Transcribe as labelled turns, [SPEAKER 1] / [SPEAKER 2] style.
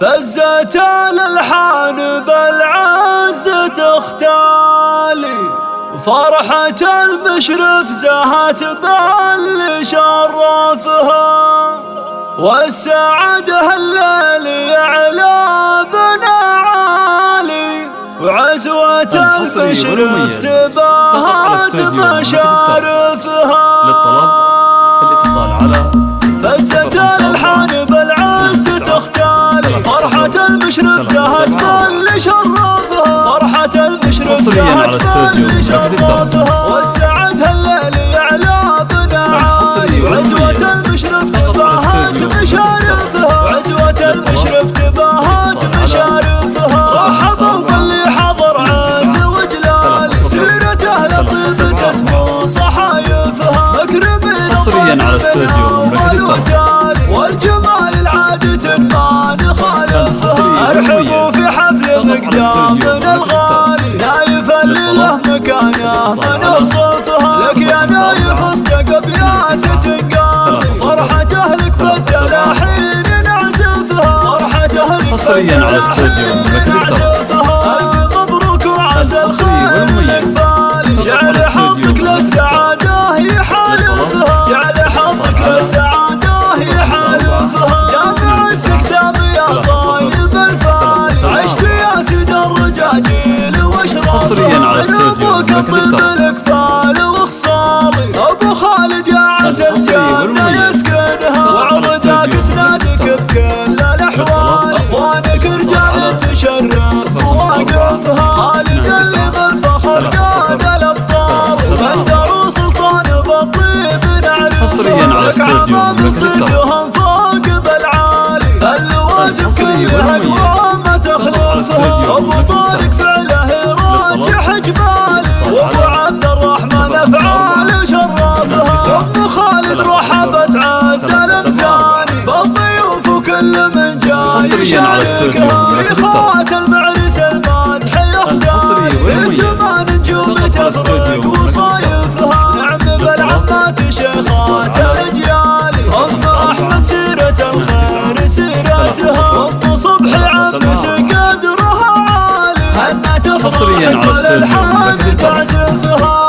[SPEAKER 1] فزت الألحان بالعز تختالي، وفرحة المشرف زهت باللي شرفها، والسعادة الليل يعلى بنا عالي، وعزوة المشرف تباهت مشارفها.
[SPEAKER 2] للطلب الاتصال على
[SPEAKER 1] فزت الألحان بالعز تختالي، فرحة المشرف زهت باللي شرفها، فرحة المشرف زهت باللي شرفها، والسعد هالليل يعلى بنا عالي، وعزوة المشرف تباهت مشارفها، وعزوة المشرف تباهت مشارفها. صحبوا باللي حضر عز وجلال، سيرته لطيفة تسمو صحايفها، مكرمين
[SPEAKER 2] حصريا على استوديو
[SPEAKER 1] والجمال العادة ما نخالفها. ارحبوا في حفل مقدامنا الغالي، نايف اللي له مكانه ما نوصفها، لك يا نايف اصدق ابيات تنقال، فرحة اهلك بدل حين نعزفها، فرحة اهلك
[SPEAKER 2] حصريا على استوديو
[SPEAKER 1] نعزفها. الف مبروك وعسى الخير لك فالي، جعل حظك للسعادة يحالفها، جعل حظك للسعادة يحالفها. جامع السكتام يا طيب الفالي، عشت يا سيد الرجاجيل واشرف،
[SPEAKER 2] حصريا على استوديو
[SPEAKER 1] لك فال وخصالي. ابو خالد يا عسى السنة يسكنها، وعرضك اسنادك بكل الاحوال، اخوانك رجال تشرف مواقفها، خالد اللي بالفخر قاد الابطال، بندر سلطان بالطيب نعرفها،
[SPEAKER 2] حصريا على استوديو
[SPEAKER 1] صدقهم فوق بالعالي، فاللوازم كلها اقوام تخلفها. ابو طارق فعله يراجح جبالي، وابو عبد الرحمن افعال شرفها، ام خالد رحبت عدل امزاني، بالضيوف وكل من جاي
[SPEAKER 2] حصريا على استوديو
[SPEAKER 1] اخوات المعرس المادح يخدم، يسمع نجوم تفرق وصايفها، نعم بالعمات شيخات الاجيال، ام احمد سيرة الخير سيرتها، ام صبحي عمت قدرها عالي، هنت
[SPEAKER 2] حصريا على استوديو
[SPEAKER 1] تعزفها.